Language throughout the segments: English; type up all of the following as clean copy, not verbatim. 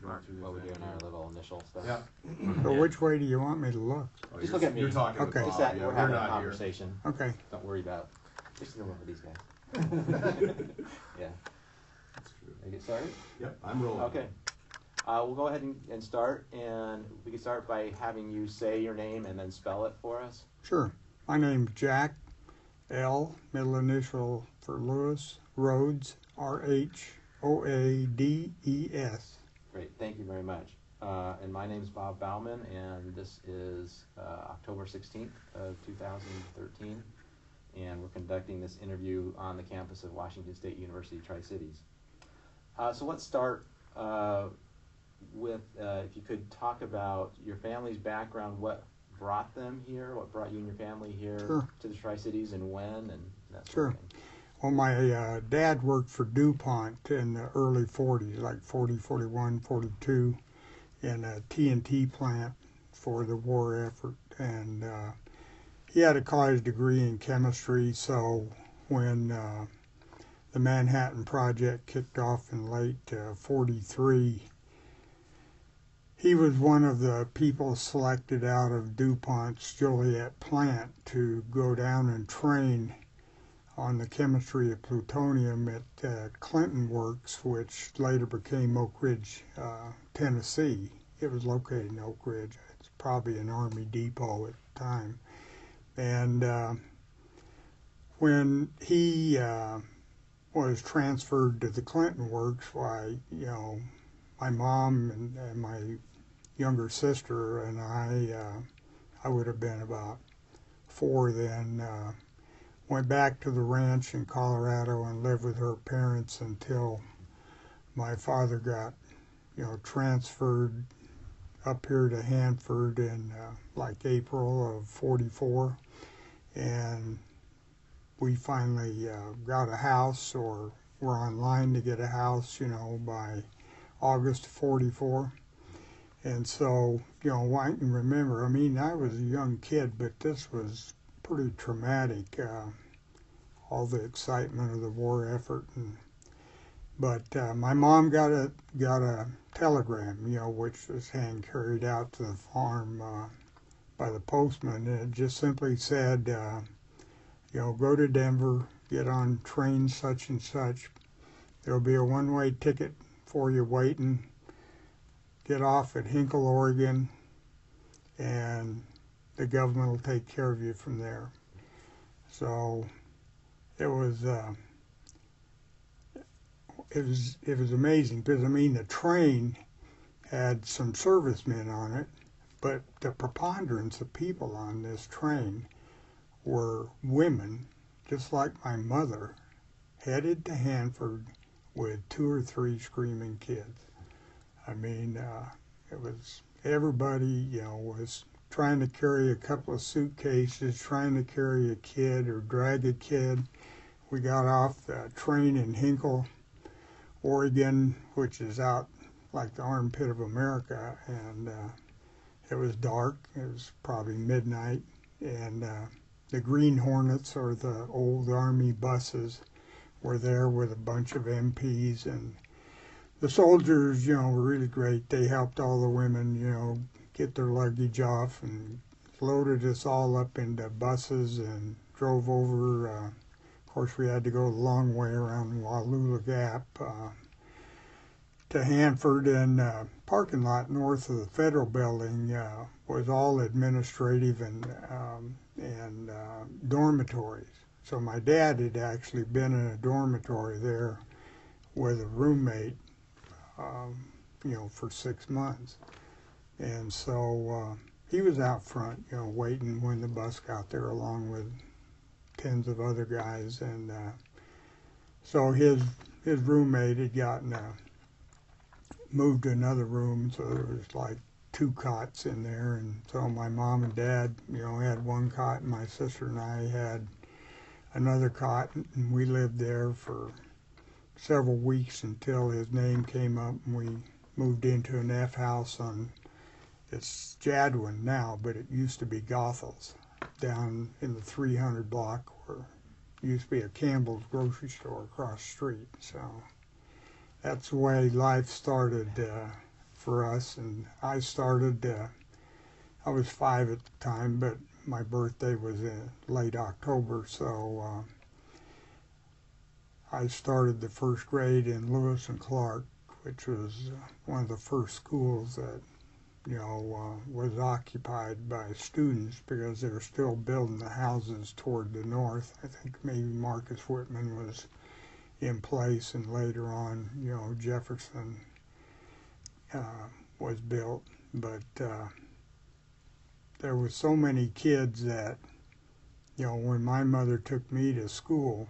While we're doing our little initial stuff. Yeah. So which way do you want me to look? Oh, Just look at me. You're talking Okay. to Just Bob. that Yeah, we're having a not conversation. Okay. Don't worry about just ignore these guys. Yeah. That's true. Ready to get started? Yep, I'm rolling. Okay. We'll go ahead and start, and we can start by having you say your name and then spell it for us. Sure. My name's Jack L, middle initial for Lewis, Rhoades, R-H-O-A-D-E-S. Great, thank you very much. And my name is Bob Bauman, and this is October 16th of 2013, and we're conducting this interview on the campus of Washington State University, Tri-Cities. So let's start with, if you could talk about your family's background, what brought them here, what brought you and your family here Sure. to the Tri-Cities, and when, and that sort Sure. of thing. Well, my dad worked for DuPont in the early 40s, like 40, 41, 42, in a TNT plant for the war effort. And he had a college degree in chemistry, so when the Manhattan Project kicked off in late 43, he was one of the people selected out of DuPont's Joliet plant to go down and train on the chemistry of plutonium at Clinton Works, which later became Oak Ridge, Tennessee. It was located in Oak Ridge. It's probably an Army depot at the time. And when he was transferred to the Clinton Works, why, you know, my mom and my younger sister and I would have been about 4 then, went back to the ranch in Colorado and lived with her parents until my father got, you know, transferred up here to Hanford in like April of 44. And we finally got a house, or were online to get a house, you know, by August 44. And so, you know, I can remember, I mean, I was a young kid, but this was pretty traumatic, all the excitement of the war effort. But my mom got a telegram, you know, which was hand carried out to the farm by the postman, and it just simply said, you know, go to Denver, get on train such and such. There'll be a one-way ticket for you waiting. Get off at Hinkle, Oregon, and the government will take care of you from there. So it was amazing, because I mean the train had some servicemen on it, but the preponderance of people on this train were women, just like my mother, headed to Hanford with 2 or 3 screaming kids. I mean, it was everybody, you know, was trying to carry a couple of suitcases, trying to carry a kid or drag a kid. We got off the train in Hinkle, Oregon, which is out like the armpit of America, and it was dark. It was probably midnight, and the Green Hornets, or the old Army buses, were there with a bunch of MPs, and the soldiers, you know, were really great. They helped all the women, you know, get their luggage off and loaded us all up into buses and drove over. Of course, we had to go the long way around Wallula Gap to Hanford, and parking lot north of the Federal Building was all administrative and dormitories. So my dad had actually been in a dormitory there with a roommate, you know, for 6 months. And so he was out front, you know, waiting when the bus got there, along with tens of other guys. And so his roommate had gotten moved to another room, so there was like 2 cots in there. And so my mom and dad, you know, had 1 cot, and my sister and I had another cot, and we lived there for several weeks until his name came up, and we moved into an F house on, it's Jadwin now, but it used to be Gothel's, down in the 300 block, where used to be a Campbell's grocery store across the street. So that's the way life started for us. And I started, I was 5 at the time, but my birthday was in late October, so I started the first grade in Lewis and Clark, which was one of the first schools that, was occupied by students because they were still building the houses toward the north. I think maybe Marcus Whitman was in place, and later on, Jefferson was built. But there were so many kids that, when my mother took me to school,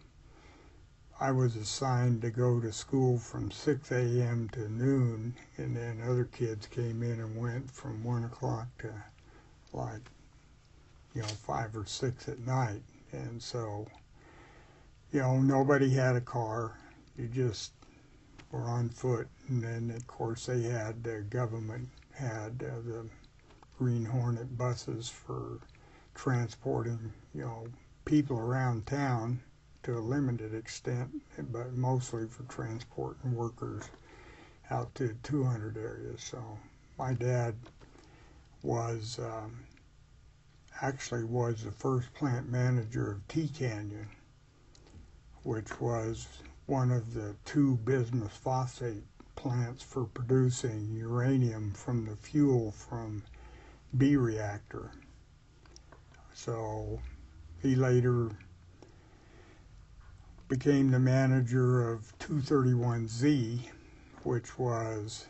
I was assigned to go to school from 6 a.m. to noon, and then other kids came in and went from 1 o'clock to 5 or 6 at night. And so, nobody had a car. You just were on foot. And then, of course, the government had the Green Hornet buses for transporting, people around town to a limited extent, but mostly for transporting workers out to 200 areas. So my dad was actually was the first plant manager of Tea Canyon, which was one of the 2 bismuth phosphate plants for producing uranium from the fuel from B reactor. So he later became the manager of 231Z, which was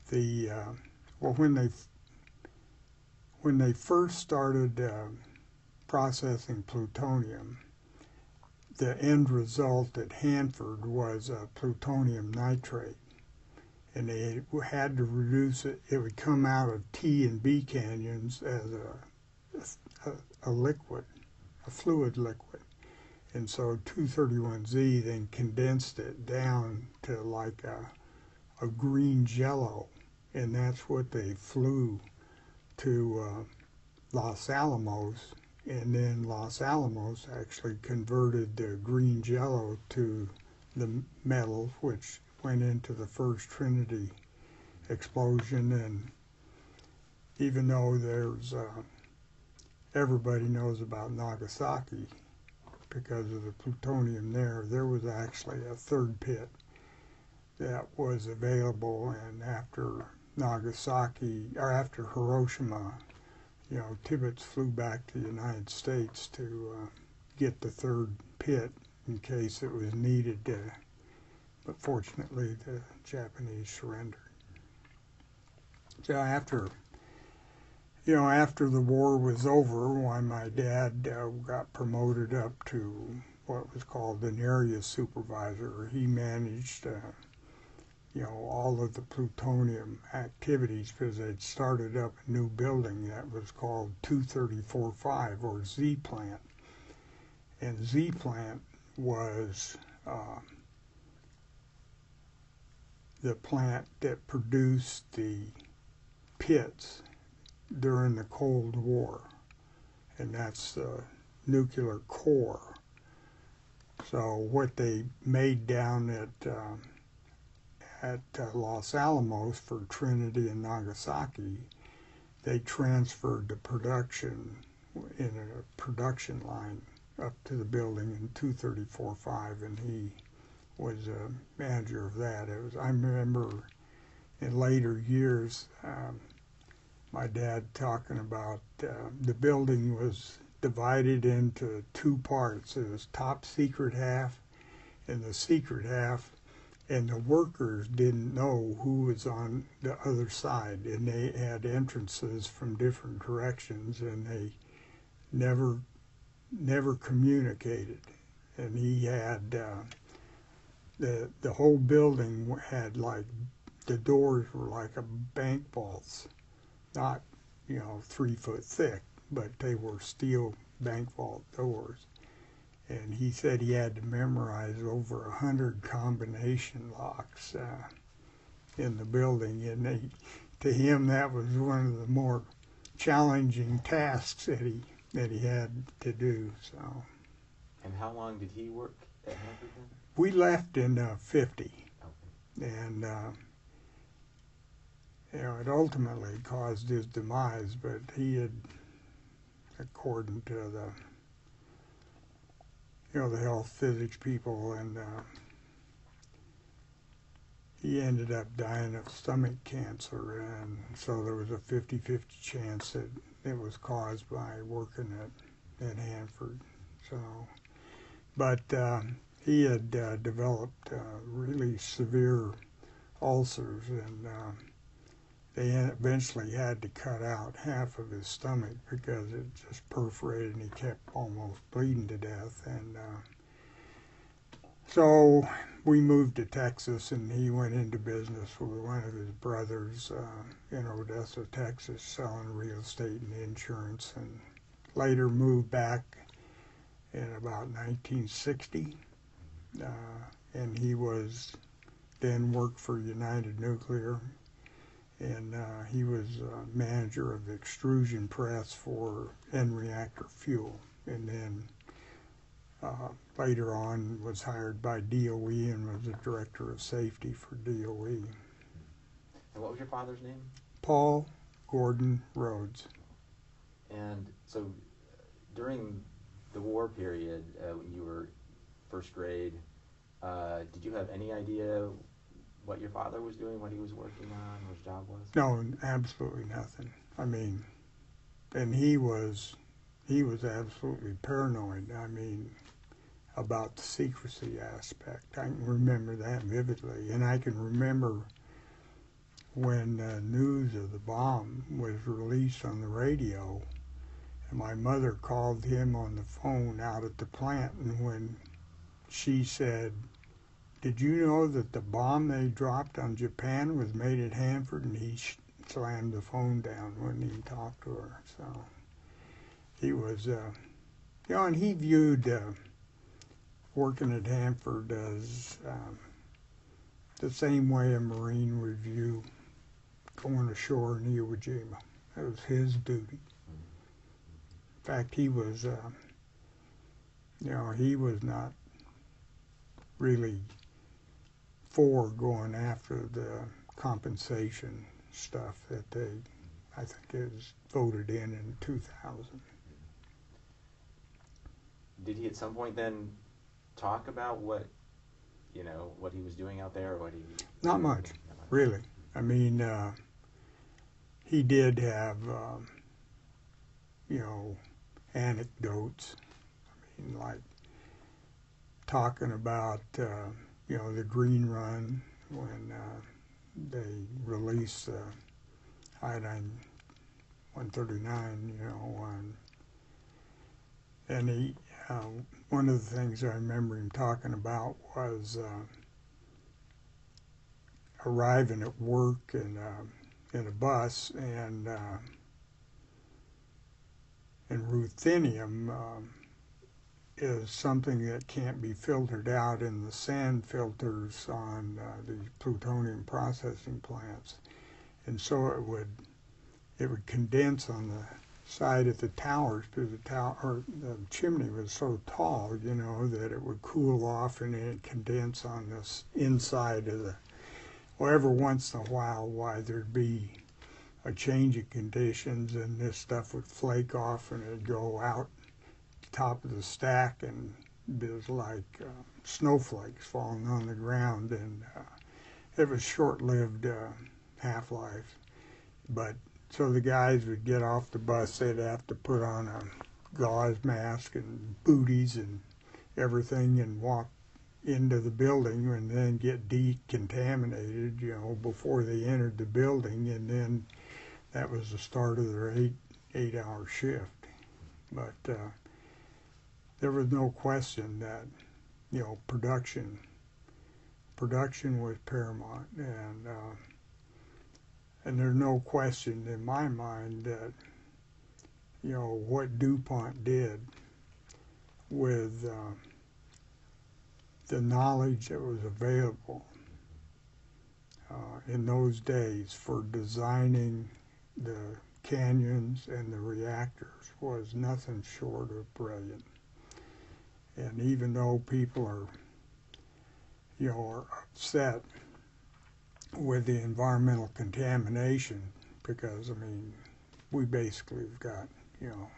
the when they first started processing plutonium, the end result at Hanford was plutonium nitrate, and they had to reduce it. It would come out of T and B canyons as a liquid, a fluid liquid. And so 231Z then condensed it down to like a green jello, and that's what they flew to Los Alamos, and then Los Alamos actually converted the green jello to the metal, which went into the first Trinity explosion. And even though there's everybody knows about Nagasaki, because of the plutonium there was actually a 3rd pit that was available, and after Nagasaki, or after Hiroshima, Tibbets flew back to the United States to get the 3rd pit in case it was needed, but fortunately the Japanese surrendered. So after the war was over, when my dad got promoted up to what was called an area supervisor, he managed, all of the plutonium activities, because they'd started up a new building that was called 234-5, or Z plant. And Z plant was the plant that produced the pits during the Cold War, and that's the nuclear core. So what they made down at Los Alamos for Trinity and Nagasaki, they transferred the production in a production line up to the building in 234-5, and he was a manager of that. I remember in later years, my dad talking about the building was divided into 2 parts. It was top secret half and the secret half, and the workers didn't know who was on the other side, and they had entrances from different directions, and they never communicated. And he had the whole building had the doors were like a bank vaults, not 3 foot thick, but they were steel bank vault doors. And he said he had to memorize over 100 combination locks in the building, and to him that was one of the more challenging tasks that he had to do. So. And how long did he work at Hanford then? We left in '50, Okay. and it ultimately caused his demise, but he had, according to the health physics people, and he ended up dying of stomach cancer, and so there was a 50-50 chance that it was caused by working at Hanford. So, but he had developed really severe ulcers, and they eventually had to cut out half of his stomach because it just perforated and he kept almost bleeding to death. And so we moved to Texas, and he went into business with one of his brothers in Odessa, Texas, selling real estate and insurance, and later moved back in about 1960. And he was then worked for United Nuclear, and he was manager of the extrusion press for end reactor fuel, and then later on was hired by DOE and was the director of safety for DOE. And what was your father's name? Paul Gordon Rhoades. And so during the war period, when you were first grade, did you have any idea what your father was doing, what he was working on, what his job was? No, absolutely nothing. I mean, and he was absolutely paranoid. I mean, about the secrecy aspect. I can remember that vividly, and I can remember when news of the bomb was released on the radio, and my mother called him on the phone out at the plant, and when she said, "Did you know that the bomb they dropped on Japan was made at Hanford?" And he slammed the phone down, wouldn't even talk to her. So he was, and he viewed working at Hanford as the same way a Marine would view going ashore in Iwo Jima. It was his duty. In fact, he was, he was not really for going after the compensation stuff that I think it was voted in 2000. Did he at some point then talk about what he was doing out there, or what he? Not much, really. I mean, he did have, anecdotes. I mean, like talking about, the Green Run when they released iodine 139, and he, one of the things I remember him talking about was arriving at work in a bus, and ruthenium is something that can't be filtered out in the sand filters on these plutonium processing plants, and so it would condense on the side of the towers, because the chimney was so tall, that it would cool off and then condense on this inside of the. Well, every once in a while, there'd be a change in conditions, and this stuff would flake off, and it'd go out the top of the stack, and it was like snowflakes falling on the ground, and it was short-lived half-life. But so the guys would get off the bus, they'd have to put on a gauze mask and booties and everything, and walk into the building, and then get decontaminated, before they entered the building, and then that was the start of their eight-hour shift. But there was no question that, production was paramount, and there's no question in my mind that, what DuPont did with the knowledge that was available in those days for designing the canyons and the reactors was nothing short of brilliant. And even though people are upset with the environmental contamination, because I mean, we basically have got, you know,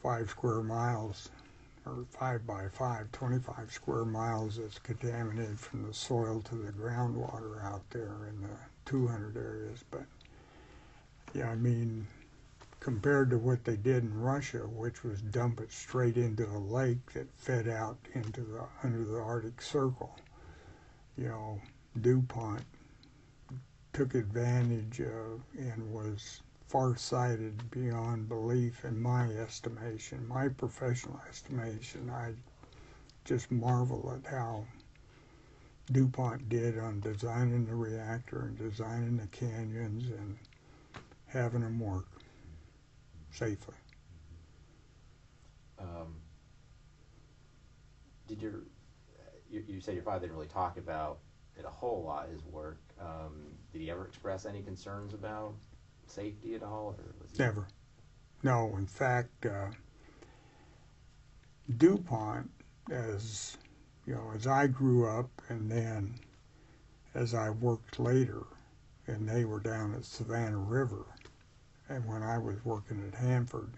5 square miles, or 5 by 5, 25 square miles that's contaminated from the soil to the groundwater out there in the 200 areas. But yeah, I mean, compared to what they did in Russia, which was dump it straight into a lake that fed out into the under the Arctic Circle, you know, DuPont took advantage of and was far-sighted beyond belief in my estimation, my professional estimation. I just marvel at how DuPont did on designing the reactor and designing the canyons and having them work safely. Did you said your father didn't really talk about it a whole lot, his work. Did he ever express any concerns about safety at all? Or was he... Never. No, in fact, DuPont, as you know, as I grew up, and then as I worked later, and they were down at Savannah River, and when I was working at Hanford,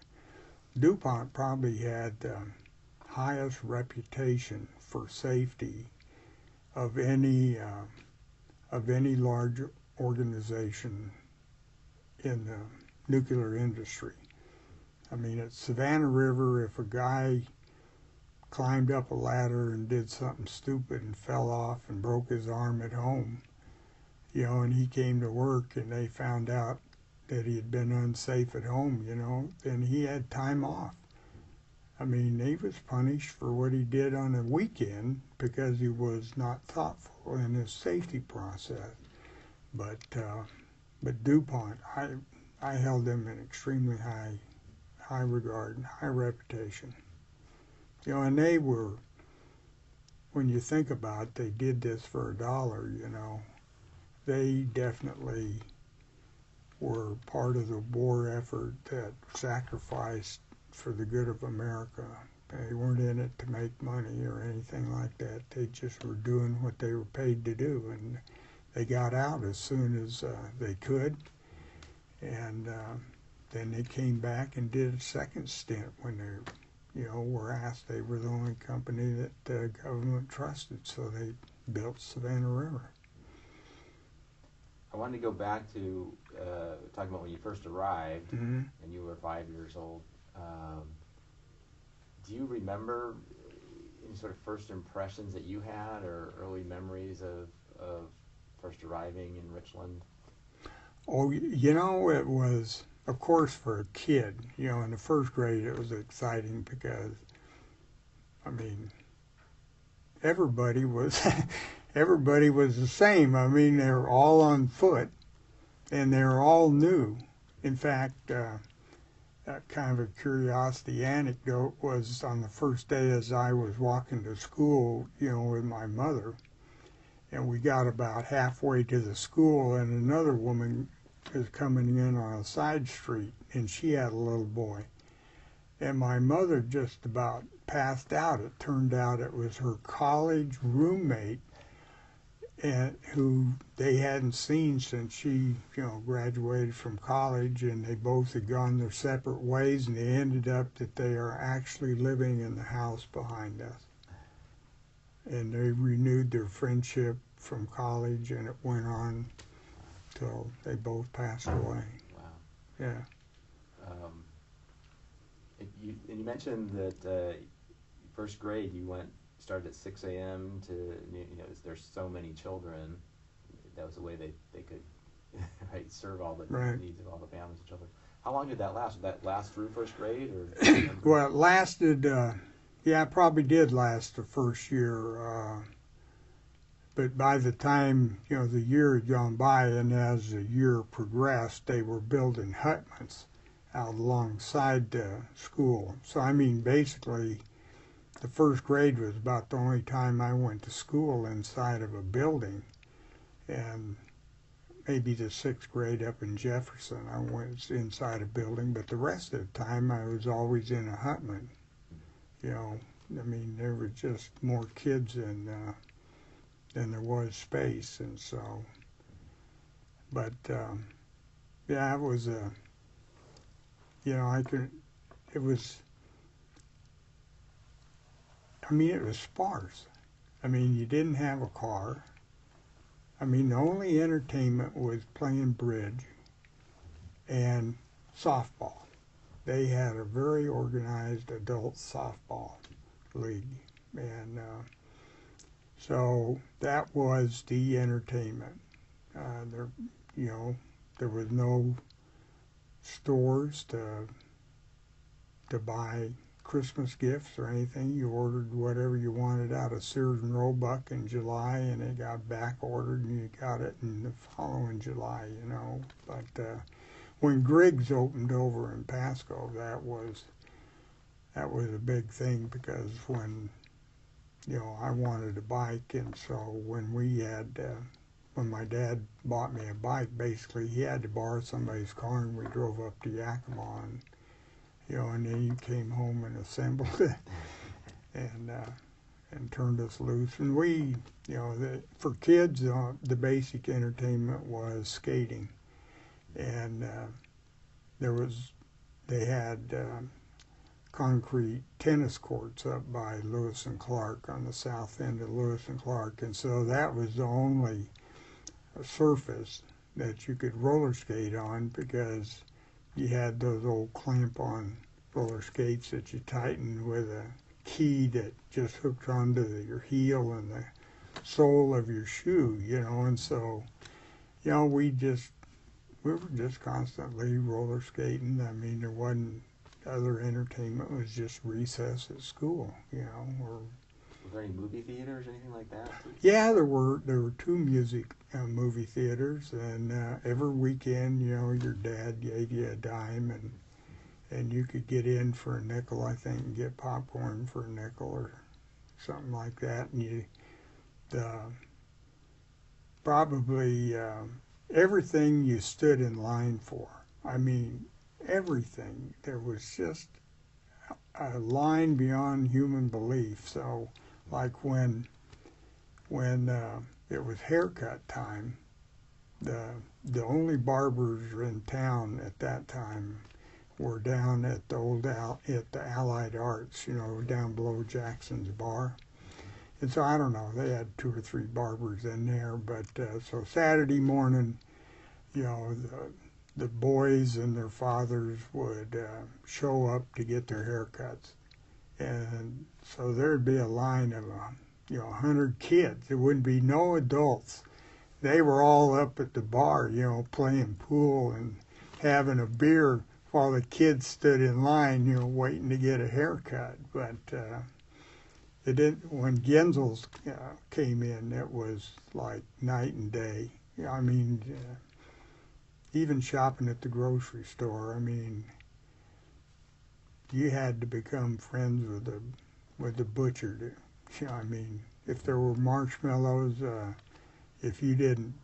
DuPont probably had the highest reputation for safety of any large organization in the nuclear industry. I mean, at Savannah River, if a guy climbed up a ladder and did something stupid and fell off and broke his arm at home, you know, and he came to work and they found out that he had been unsafe at home, you know, then he had time off. I mean, he was punished for what he did on a weekend because he was not thoughtful in his safety process. But DuPont, I held them in extremely high regard and high reputation. You know, and they were, when you think about it, they did this for $1, you know. They definitely were part of the war effort that sacrificed for the good of America. They weren't in it to make money or anything like that. They just were doing what they were paid to do, and they got out as soon as they could. And then they came back and did a second stint when they, you know, were asked. They were the only company that the government trusted, so they built Savannah River. I wanted to go back to talking about when you first arrived, Mm-hmm. and you were 5 years old. Do you remember any sort of first impressions that you had, or early memories of first arriving in Richland? Oh, you know, it was, of course, for a kid, you know, in the first grade it was exciting because, I mean, everybody was everybody was the same. I mean, they were all on foot, and they were all new. In fact, kind of a curiosity anecdote was on the first day as I was walking to school, you know, with my mother, and we got about halfway to the school, and another woman was coming in on a side street, and she had a little boy. And my mother just about passed out. It turned out it was her college roommate, and who they hadn't seen since she, you know, graduated from college, and they both had gone their separate ways, and they ended up that they are actually living in the house behind us. And they renewed their friendship from college, and it went on till they both passed away. Wow. Yeah. And you mentioned that first grade you started at 6 a.m. to, you know, there's so many children. That was the way they could right, serve all the Right. needs of all the families and children. How long did that last? Did that last through first grade? Or Well, it lasted, yeah, it probably did last the first year. But by the time, you know, the year had gone by, and as the year progressed, they were building hutments out alongside the school. So, I mean, basically, the first grade was about the only time I went to school inside of a building. And maybe the sixth grade up in Jefferson, I went inside a building, but the rest of the time I was always in a hutment. You know, I mean, there were just more kids than there was space, and so But yeah, it was a, you know, it was, I mean, it was sparse. I mean, you didn't have a car. I mean, the only entertainment was playing bridge and softball. They had a very organized adult softball league, and so that was the entertainment. There, you know, there was no stores to buy Christmas gifts or anything. You ordered whatever you wanted out of Sears and Roebuck in July, and it got back ordered, and you got it in the following July, you know. But when Griggs opened over in Pasco, that was a big thing, because when, you know, I wanted a bike, and so when my dad bought me a bike, basically he had to borrow somebody's car, and we drove up to Yakima, and, you know, and then he came home and assembled it and turned us loose. And we, you know, for kids, the basic entertainment was skating, and they had concrete tennis courts up by Lewis and Clark, on the south end of Lewis and Clark, and so that was the only surface that you could roller skate on, because you had those old clamp-on roller skates that you tightened with a key that just hooked onto your heel and the sole of your shoe, you know. And so, you know, we were just constantly roller skating. I mean, there wasn't other entertainment. It was just recess at school, you know. Or Was there any movie theaters or anything like that? yeah, there were two movie theaters, and every weekend, you know, your dad gave you a dime, and you could get in for a nickel, I think, and get popcorn for a nickel or something like that. And probably everything you stood in line for. I mean, everything. There was just a line beyond human belief. So, like when it was haircut time, the only barbers in town at that time were down at the Allied Arts, you know, down below Jackson's Bar. And so I don't know, they had 2 or 3 barbers in there, but so Saturday morning, you know, the boys and their fathers would show up to get their haircuts. And so there'd be a line of, 100 kids. There wouldn't be no adults. They were all up at the bar, you know, playing pool and having a beer while the kids stood in line, you know, waiting to get a haircut. But it didn't. When Genzel's came in, it was like night and day. I mean, even shopping at the grocery store, I mean, you had to become friends with the butcher. I mean, if there were marshmallows, if you didn't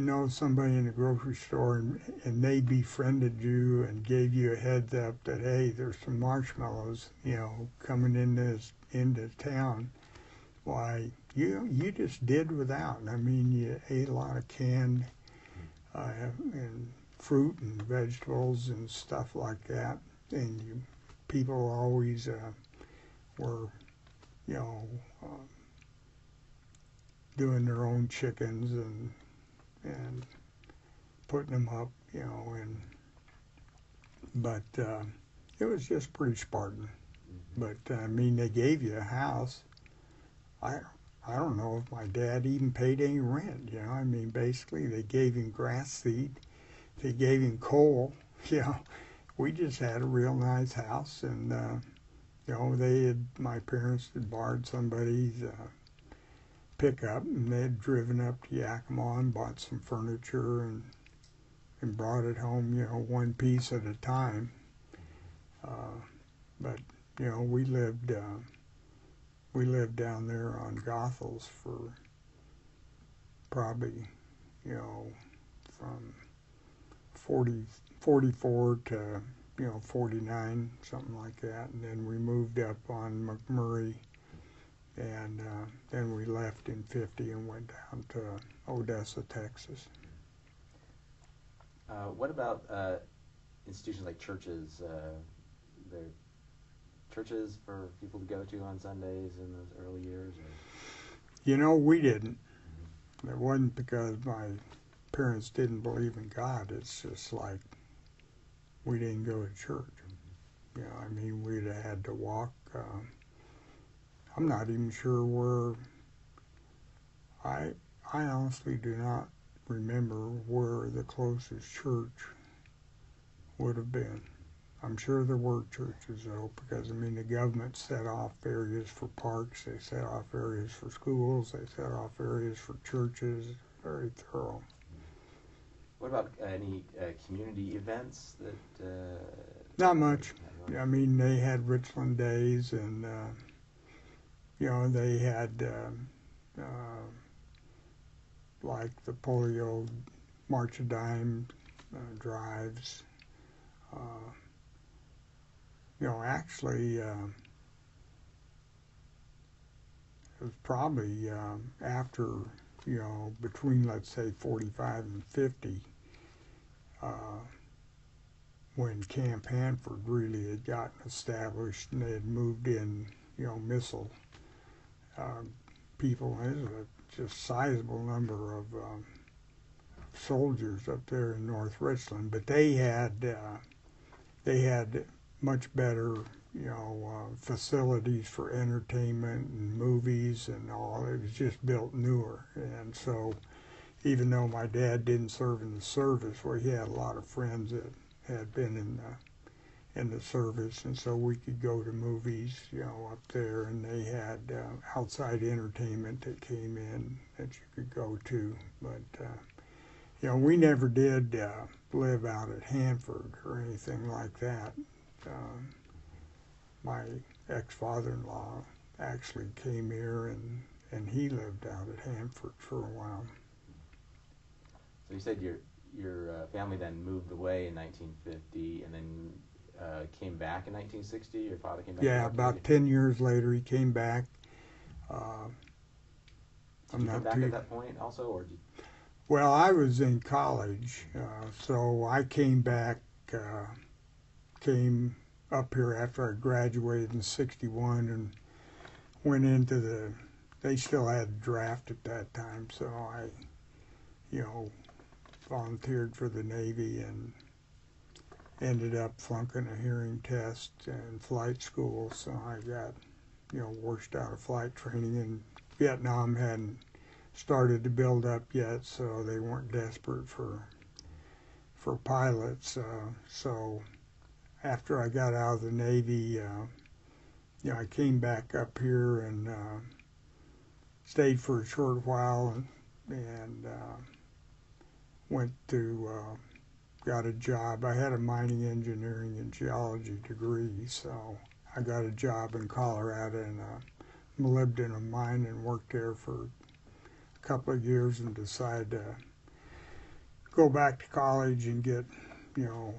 know somebody in the grocery store and they befriended you and gave you a heads up that, hey, there's some marshmallows, you know, coming into town, why, you just did without. I mean, you ate a lot of canned and fruit and vegetables and stuff like that, and people always were, you know, doing their own chickens and putting them up, you know, but it was just pretty Spartan. But I mean, they gave you a house. I don't know if my dad even paid any rent, you know. I mean, basically they gave him grass seed, they gave him coal, you know. We just had a real nice house, and you know, my parents had borrowed somebody's pickup, and they had driven up to Yakima and bought some furniture and brought it home, you know, one piece at a time. But you know, we lived down there on Goethals for probably, you know, from 44 to, you know, 49, something like that. And then we moved up on McMurray, and then we left in 50 and went down to Odessa, Texas. What about institutions like churches? There churches for people to go to on Sundays in those early years? Or? You know, we didn't. It wasn't because my parents didn't believe in God. It's just like we didn't go to church. You know, I mean, we'd have had to walk. I'm not even sure where. I honestly do not remember where the closest church would have been. I'm sure there were churches though, because I mean the government set off areas for parks, they set off areas for schools, they set off areas for churches. Very thorough. What about any community events that? Not much. I mean, they had Richland Days, and you know, they had like the polio March of Dimes drives. You know, actually, it was probably after, you know, between, let's say, 45 and 50, when Camp Hanford really had gotten established and they had moved in, you know, missile people. There's a just sizable number of soldiers up there in North Richland, but they had much better, you know, facilities for entertainment and movies and all. It was just built newer, and so even though my dad didn't serve in the service, well, he had a lot of friends that had been in the service, and so we could go to movies, you know, up there, and they had outside entertainment that came in that you could go to, but you know, we never did live out at Hanford or anything like that. My ex-father-in-law actually came here, and he lived out at Hanford for a while. So you said your family then moved away in 1950, and then came back in 1960. Your father came back. Yeah, about 10 years later, he came back. Did you come back at that point also, or did? Well, I was in college, so I came back. Came up here after I graduated in '61 and went into they still had a draft at that time, so I, you know, volunteered for the Navy and ended up flunking a hearing test and flight school, so I got, you know, washed out of flight training, and Vietnam hadn't started to build up yet, so they weren't desperate for pilots, so after I got out of the Navy, you know, I came back up here and stayed for a short while and went to, got a job. I had a mining engineering and geology degree, so I got a job in Colorado in a molybdenum mine and worked there for a couple of years and decided to go back to college and get, you know,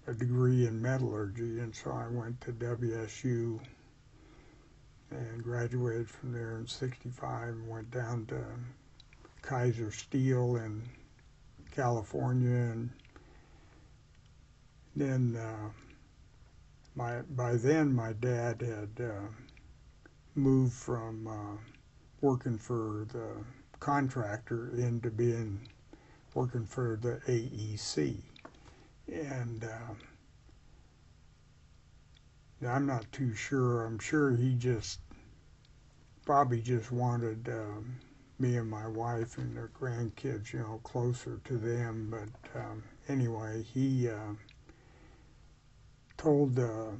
a degree in metallurgy, and so I went to WSU and graduated from there in '65 and went down to Kaiser Steel in California, and then by then my dad had moved from working for the contractor into working for the AEC. And I'm not too sure. I'm sure he probably just wanted me and my wife and their grandkids, you know, closer to them. But anyway, he told the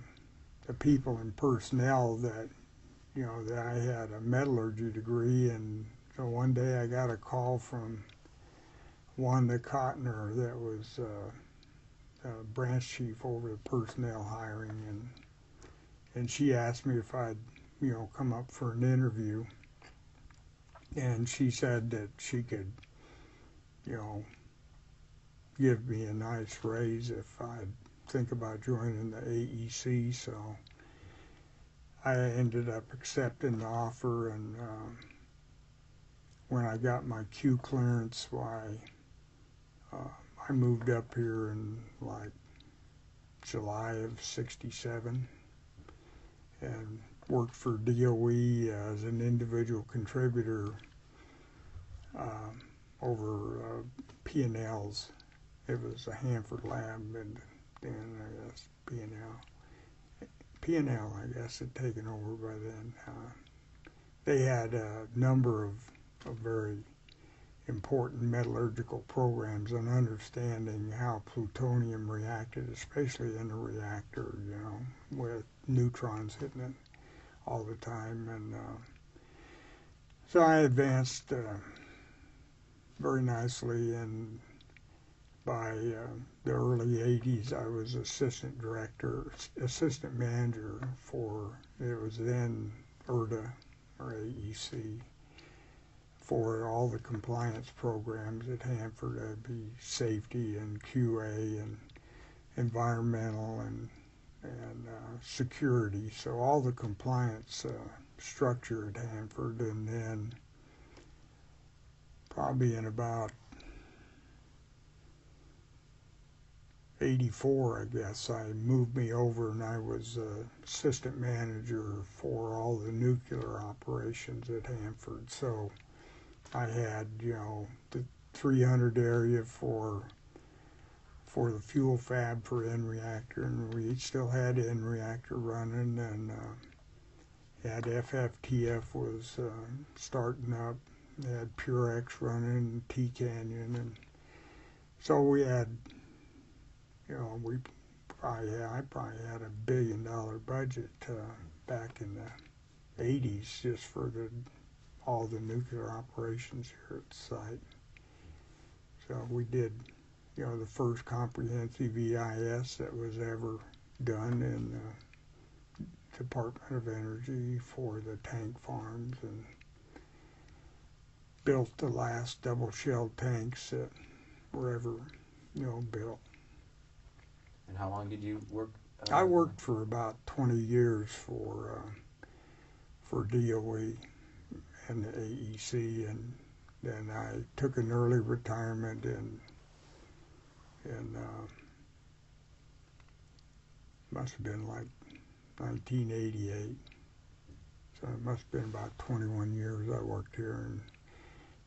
people in personnel that, you know, that I had a metallurgy degree, and so one day I got a call from Wanda Cotner that was branch chief over the personnel hiring, and she asked me if I'd, you know, come up for an interview, and she said that she could, you know, give me a nice raise if I'd think about joining the AEC, so I ended up accepting the offer, and when I got my Q clearance, I moved up here in like July of '67 and worked for DOE as an individual contributor over P&Ls. It was a Hanford lab, and then I guess P&L, I guess, had taken over by then. They had a number of very important metallurgical programs on understanding how plutonium reacted, especially in a reactor, with neutrons hitting it all the time. And so I advanced very nicely, and by the early 80s I was assistant manager for, it was then ERDA or AEC, for all the compliance programs at Hanford. That'd be safety and QA and environmental and security. So all the compliance structure at Hanford. And then probably in about '84, I guess, I moved me over and I was assistant manager for all the nuclear operations at Hanford. So I had, the 300 area for the fuel fab for N-reactor, and we still had N-reactor running, and had FFTF was starting up, had Purex running, T-Canyon, and so we had, I probably had $1 billion budget back in the '80s just for all the nuclear operations here at the site. So we did, the first comprehensive EIS that was ever done in the Department of Energy for the tank farms, and built the last double-shelled tanks that were ever, built. And how long did you work? I worked for about 20 years for DOE and the AEC, and then I took an early retirement in must have been like 1988. So it must have been about 21 years I worked here. And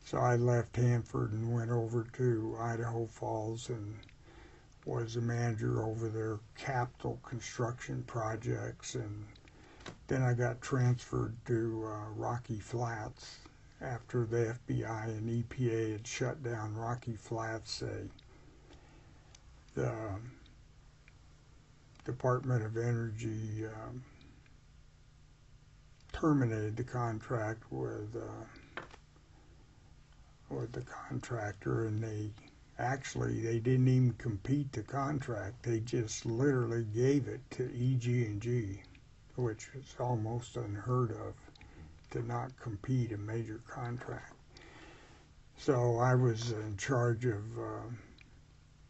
so I left Hanford and went over to Idaho Falls and was the manager over their capital construction projects. And then I got transferred to Rocky Flats after the FBI and EPA had shut down Rocky Flats. The Department of Energy terminated the contract with the contractor, and they didn't even compete the contract. They just literally gave it to EG&G, which is almost unheard of, to not compete a major contract. So I was in charge of,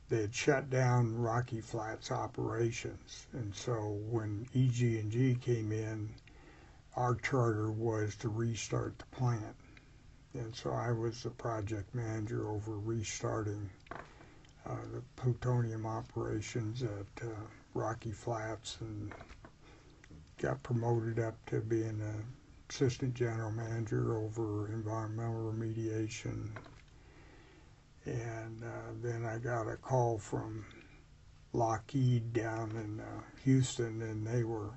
they had shut down Rocky Flats operations, and so when EG&G came in, our charter was to restart the plant. And so I was the project manager over restarting the plutonium operations at Rocky Flats, and got promoted up to being an assistant general manager over environmental remediation. And then I got a call from Lockheed down in Houston, and they were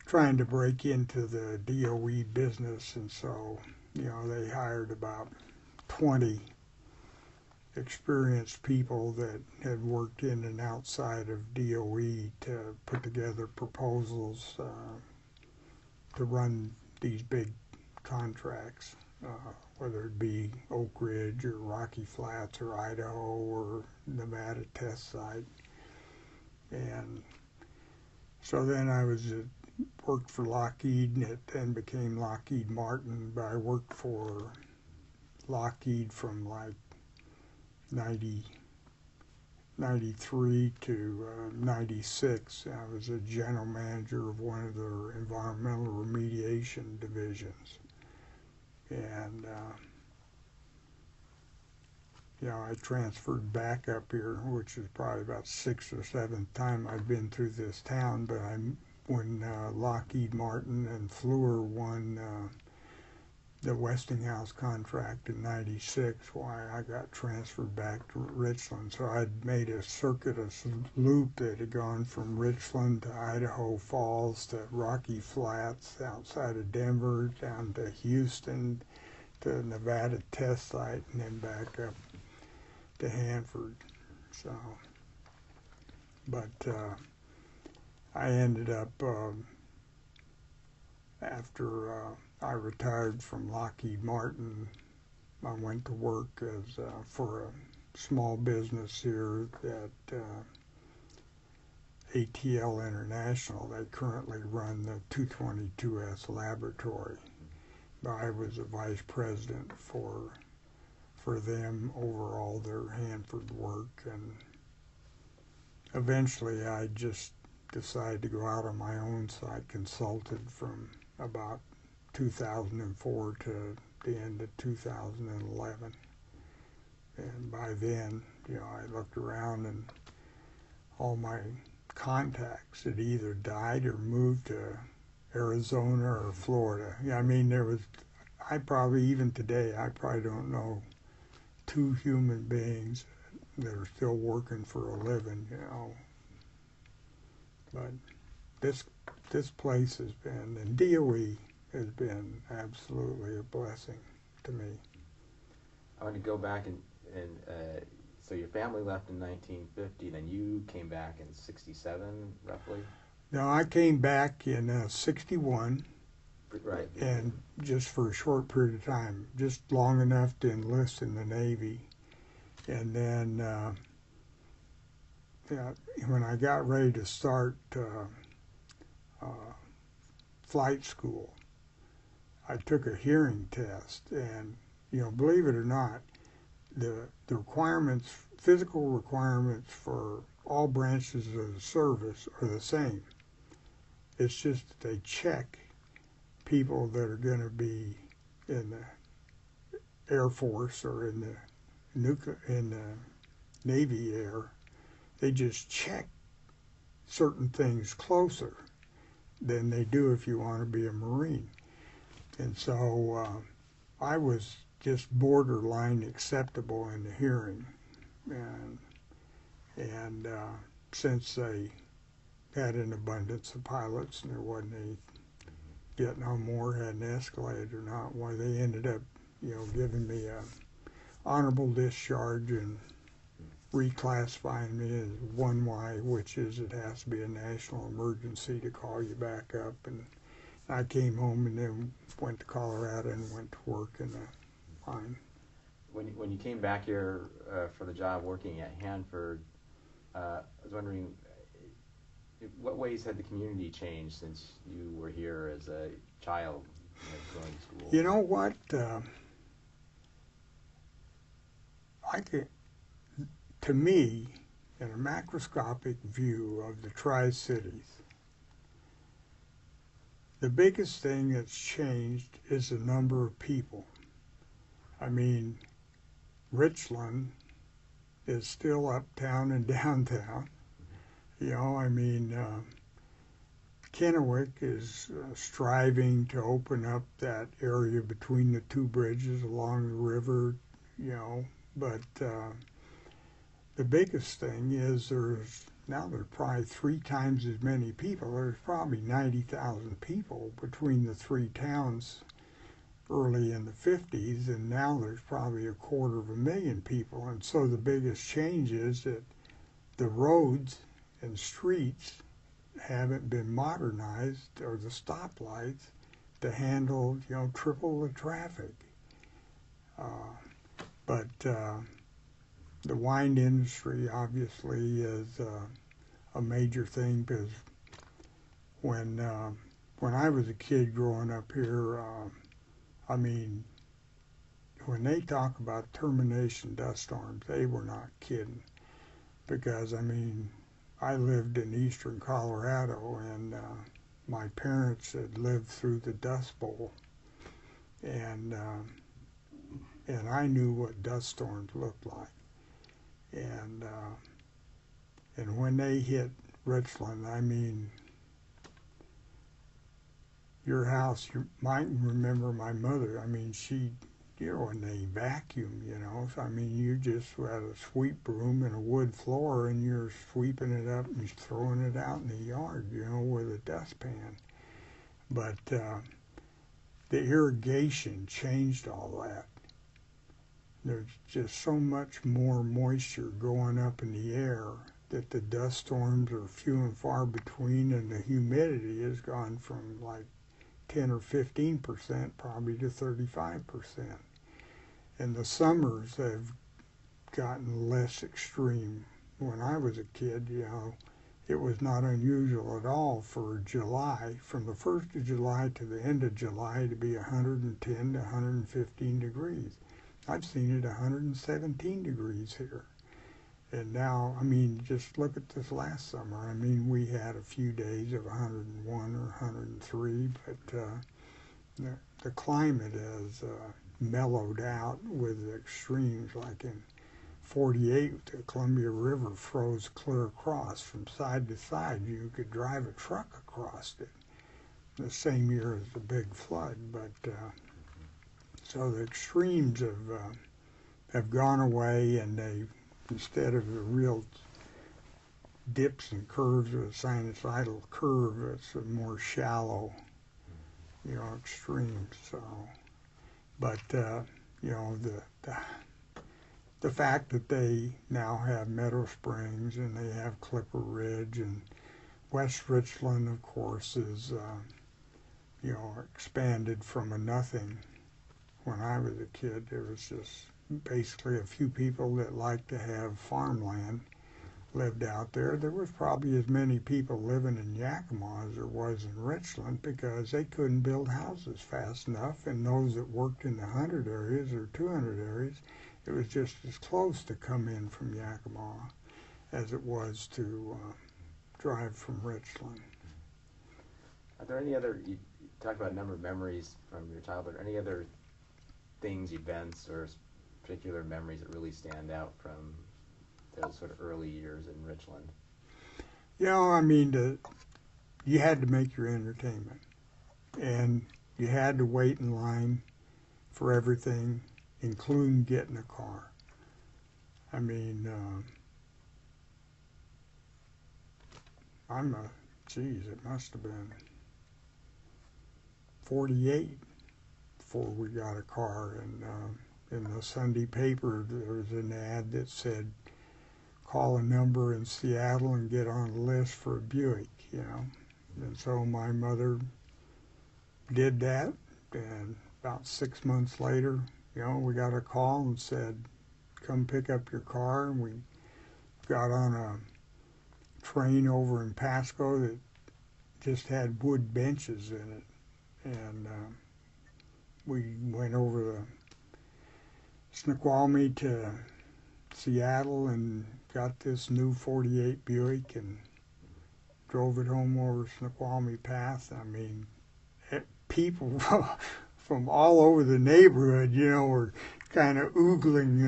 trying to break into the DOE business, and so, they hired about 20 experienced people that had worked in and outside of DOE to put together proposals to run these big contracts, whether it be Oak Ridge or Rocky Flats or Idaho or Nevada test site. And so then I worked for Lockheed, and it then became Lockheed Martin, but I worked for Lockheed from like 93 to 96. I was a general manager of one of their environmental remediation divisions. And I transferred back up here, which is probably about sixth or seventh time I've been through this town. But when Lockheed Martin and Fluor won the Westinghouse contract in '96, why I got transferred back to Richland. So I'd made a circuitous loop that had gone from Richland to Idaho Falls to Rocky Flats outside of Denver down to Houston to Nevada test site and then back up to Hanford. So, but I ended up after I retired from Lockheed Martin, I went to work as for a small business here at ATL International. They currently run the 222S laboratory. I was a vice president for them over all their Hanford work, and eventually I just decided to go out on my own, so I consulted from about 2004 to the end of 2011. And by then, I looked around and all my contacts had either died or moved to Arizona or Florida. I mean, I probably, even today, I probably don't know 2 human beings that are still working for a living, But this place has been, and DOE has been absolutely a blessing to me. I want to go back and so your family left in 1950, then you came back in 67, roughly? Now, I came back in 61. Right. And just for a short period of time, just long enough to enlist in the Navy. And then when I got ready to start flight school, I took a hearing test, and believe it or not, the requirements, physical requirements for all branches of the service are the same. It's just that they check people that are going to be in the Air Force or in the Navy Air. They just check certain things closer than they do if you want to be a Marine. And so I was just borderline acceptable in the hearing, and since they had an abundance of pilots and there wasn't any Vietnam War hadn't escalated or not, why they ended up, giving me a honorable discharge and reclassifying me as 1Y, which is it has to be a national emergency to call you back up. And I came home and then went to Colorado and went to work in the mine. When you came back here for the job working at Hanford, I was wondering, what ways had the community changed since you were here as a child going to school? You know what? To me, in a macroscopic view of the Tri-Cities, the biggest thing that's changed is the number of people. I mean, Richland is still uptown and downtown. Kennewick is striving to open up that area between the 2 bridges along the river, but the biggest thing is there's probably 3 times as many people. There's probably 90,000 people between the 3 towns early in the 50s, and now there's probably 250,000 people. And so the biggest change is that the roads and streets haven't been modernized, or the stoplights, to handle, triple the traffic. But the wine industry obviously is a major thing, because when I was a kid growing up here, when they talk about termination dust storms, they were not kidding. Because, I lived in eastern Colorado, and my parents had lived through the Dust Bowl. And and I knew what dust storms looked like. And when they hit Richland, I mean, your house, you might remember my mother. I mean, when they vacuum, So, I mean, you just had a sweep broom and a wood floor, and you're sweeping it up and throwing it out in the yard, with a dustpan. But the irrigation changed all that. There's just so much more moisture going up in the air that the dust storms are few and far between, and the humidity has gone from like 10 or 15% probably to 35%. And the summers have gotten less extreme. When I was a kid, it was not unusual at all for July, from the 1st of July to the end of July, to be 110 to 115 degrees. I've seen it 117 degrees here. And now, I mean, just look at this last summer. I mean, we had a few days of 101 or 103, but the climate has mellowed out with the extremes. Like in 48, the Columbia River froze clear across from side to side. You could drive a truck across it the same year as the big flood. But so the extremes have gone away, and instead of the real dips and curves with a sinusoidal curve, it's a more shallow, extreme. So, but the fact that they now have Meadow Springs and they have Clipper Ridge, and West Richland, of course, is expanded from a nothing. When I was a kid, there was just basically a few people that liked to have farmland lived out there. There was probably as many people living in Yakima as there was in Richland, because they couldn't build houses fast enough, and those that worked in the 100 areas or 200 areas, it was just as close to come in from Yakima as it was to drive from Richland. Are there any other, you talked about a number of memories from your childhood, any other things, events, or particular memories that really stand out from those sort of early years in Richland? I mean, you had to make your entertainment, and you had to wait in line for everything, including getting a car. I mean, it must have been 48 before we got a car, and in the Sunday paper there was an ad that said, call a number in Seattle and get on a list for a Buick, And so my mother did that, and about 6 months later, we got a call and said, come pick up your car. And we got on a train over in Pasco that just had wood benches in it, and we went over the Snoqualmie to Seattle and got this new 48 Buick and drove it home over Snoqualmie Pass. I mean, people from all over the neighborhood, were kind of oogling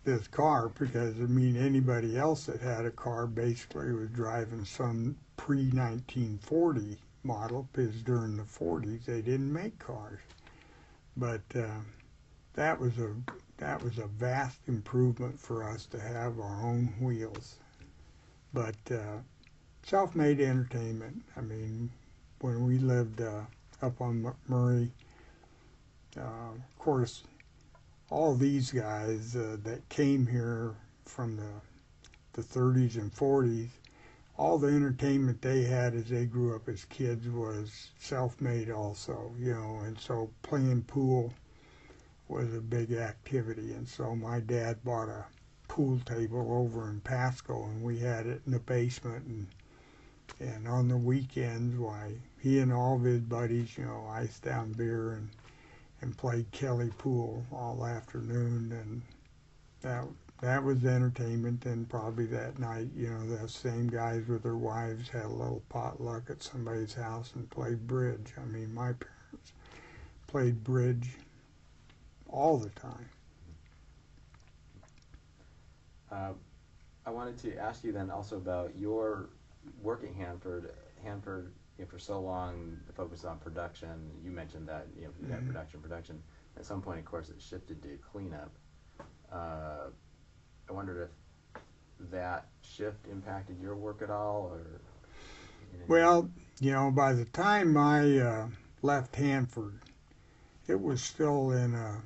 this car, because, I mean, anybody else that had a car basically was driving some pre-1940 model, because during the 40s they didn't make cars. But that was a vast improvement for us to have our own wheels. But self-made entertainment, I mean, when we lived up on Murray, of course, all these guys that came here from the 30s and 40s, all the entertainment they had as they grew up as kids was self-made also, and so playing pool was a big activity. And so my dad bought a pool table over in Pasco, and we had it in the basement, and on the weekends, why, he and all of his buddies, iced down beer and played Kelly pool all afternoon, and that was entertainment. And probably that night, the same guys with their wives had a little potluck at somebody's house and played bridge. I mean, my parents played bridge all the time. I wanted to ask you then also about your work at Hanford. Hanford, for so long focused on production. You mentioned that you had production. At some point, of course, it shifted to cleanup. I wondered if that shift impacted your work at all, or. Well, by the time I left Hanford, it was still in a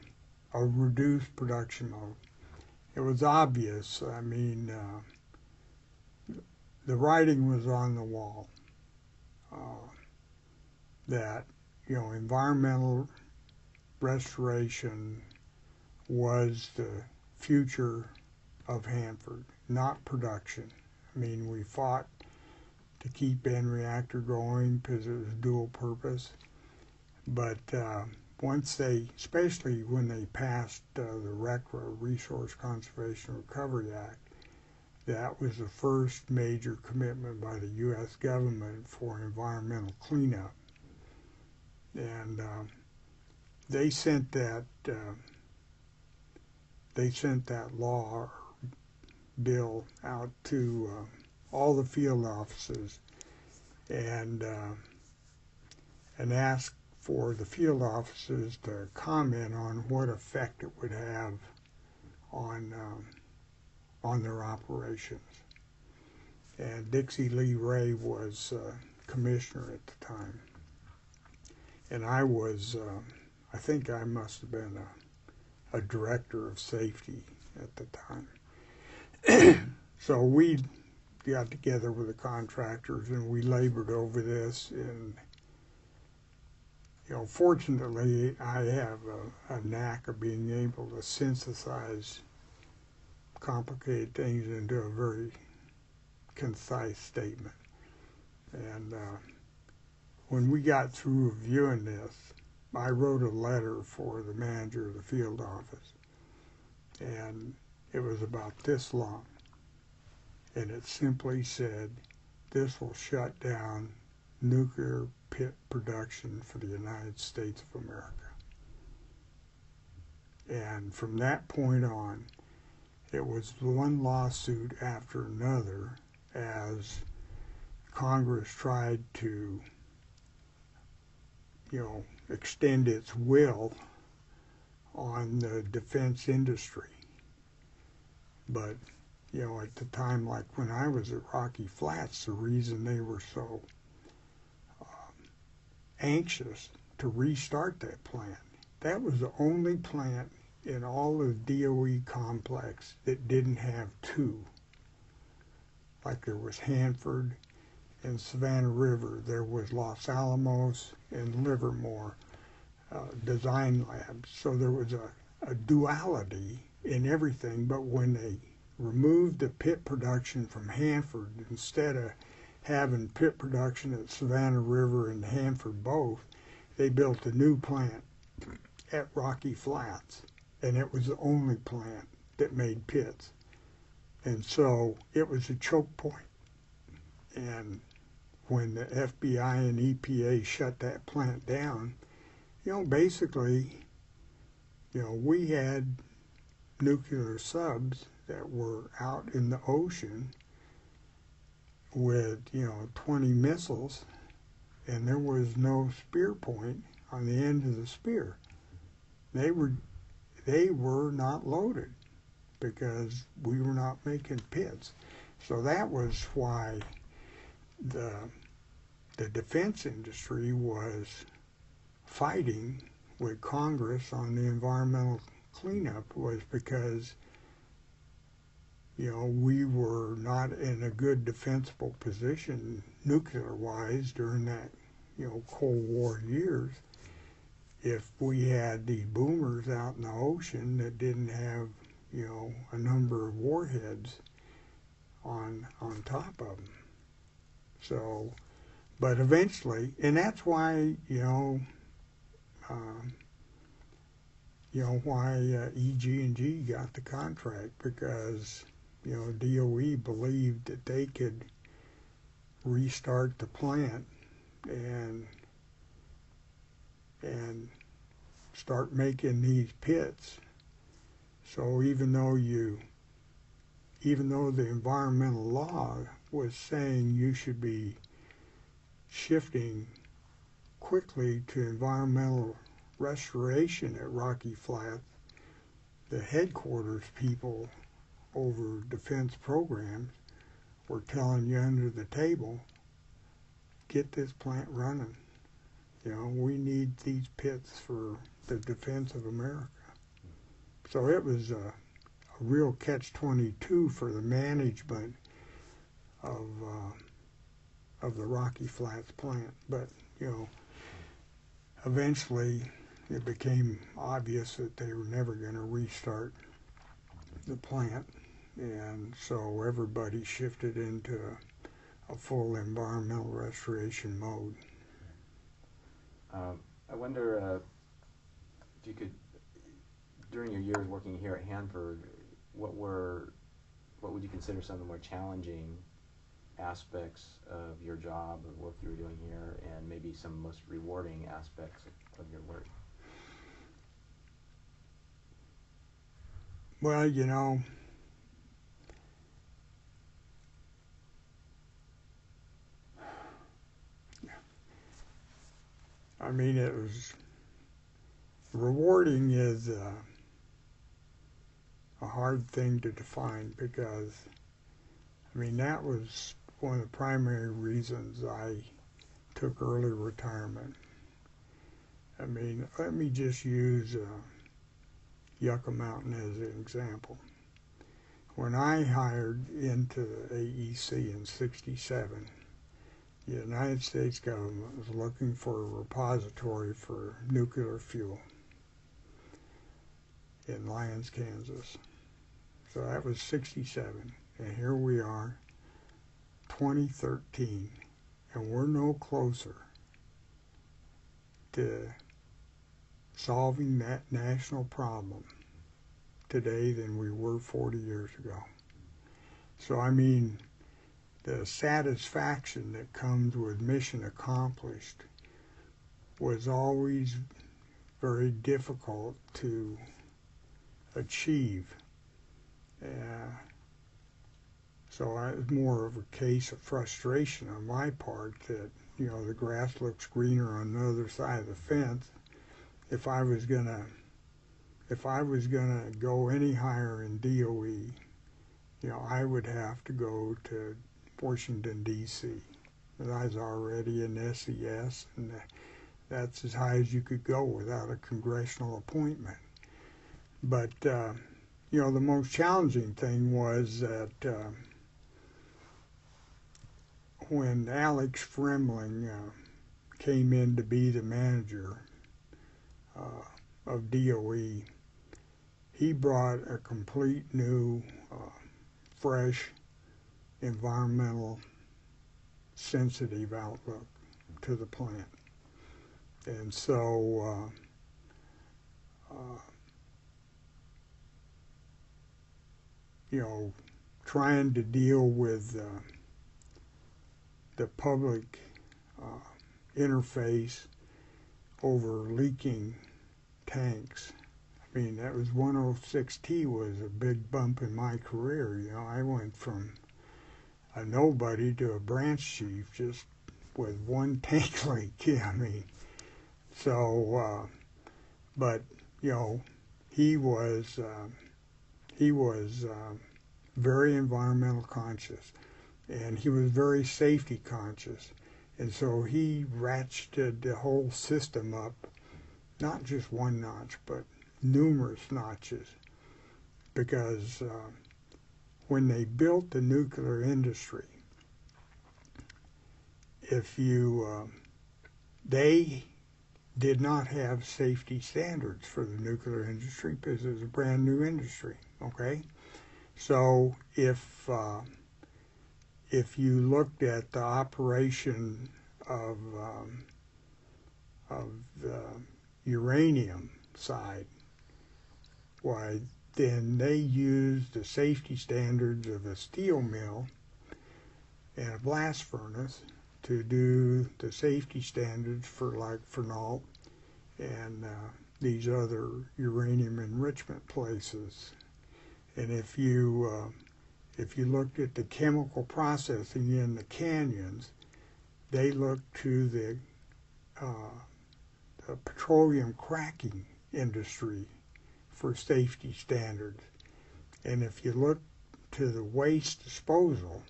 reduced production mode. It was obvious. I mean, the writing was on the wall that environmental restoration was the future of Hanford, not production. I mean, we fought to keep N reactor going because it was dual purpose, but once especially when they passed the RCRA, Resource Conservation Recovery Act, that was the first major commitment by the U.S. government for environmental cleanup. And they sent that law bill out to all the field offices and asked for the field offices to comment on what effect it would have on their operations. And Dixie Lee Ray was commissioner at the time. And I was, I think I must have been a director of safety at the time. So we got together with the contractors and we labored over this. And, fortunately, I have a knack of being able to synthesize complicated things into a very concise statement. And when we got through reviewing this, I wrote a letter for the manager of the field office, and it was about this long, and it simply said, "This will shut down nuclear pit production for the United States of America." And from that point on, it was one lawsuit after another as Congress tried to, extend its will on the defense industry. But, at the time, like when I was at Rocky Flats, the reason they were so anxious to restart that plant, that was the only plant in all of the DOE complex that didn't have two. Like there was Hanford and Savannah River, there was Los Alamos and Livermore design labs. So there was a duality in everything, but when they removed the pit production from Hanford, instead of having pit production at Savannah River and Hanford both, they built a new plant at Rocky Flats, and it was the only plant that made pits. And so it was a choke point. And when the FBI and EPA shut that plant down, basically, we had nuclear subs that were out in the ocean with, 20 missiles, and there was no spear point on the end of the spear. They were not loaded because we were not making pits. So that was why the defense industry was fighting with Congress on the environmental cleanup, was because we were not in a good defensible position nuclear-wise during that Cold War years. If we had these boomers out in the ocean that didn't have a number of warheads on top of them. So, but eventually, and that's why why EG&G got the contract, because DOE believed that they could restart the plant and start making these pits. So even though you even though the environmental law was saying you should be shifting quickly to environmental restoration at Rocky Flats, the headquarters people over defense programs were telling you under the table, get this plant running. You know, we need these pits for the defense of America. So it was a real catch-22 for the management of the Rocky Flats plant. But, you know, eventually it became obvious that they were never going to restart the plant. And so everybody shifted into a full environmental restoration mode. I wonder if you could, during your years working here at Hanford, what would you consider some of the more challenging aspects of your job, of work you were doing here, and maybe some most rewarding aspects of your work? Well, you know, I mean, it was rewarding is a hard thing to define because, I mean, that was one of the primary reasons I took early retirement. I mean, let me just use Yucca Mountain as an example. When I hired into the AEC in '67, the United States government was looking for a repository for nuclear fuel in Lyons, Kansas. So that was '67, and here we are, 2013, and we're no closer to solving that national problem today than we were 40 years ago. So I mean, the satisfaction that comes with mission accomplished was always very difficult to achieve. So it was more of a case of frustration on my part that, you know, the grass looks greener on the other side of the fence. If I was gonna go any higher in DOE, you know, I would have to go to Washington, D.C. I was already in SES, and that's as high as you could go without a congressional appointment. But, you know, the most challenging thing was that when Alex Fremling came in to be the manager of DOE, he brought a complete new, fresh, environmental sensitive outlook to the plant. And so you know, trying to deal with the public interface over leaking tanks. I mean, that was 106T was a big bump in my career. You know, I went from a nobody to a branch chief just with one tank leak. Yeah, I mean, so, but you know, he was very environmental conscious, and he was very safety conscious, and so he ratcheted the whole system up, not just one notch, but numerous notches, because when they built the nuclear industry, they did not have safety standards for the nuclear industry because it was a brand new industry, okay? So if you looked at the operation of the uranium side, why, then they used the safety standards of a steel mill and a blast furnace to do the safety standards for like Fernald and these other uranium enrichment places. And if you If you looked at the chemical processing in the canyons, they looked to the petroleum cracking industry for safety standards. And if you look to the waste disposal,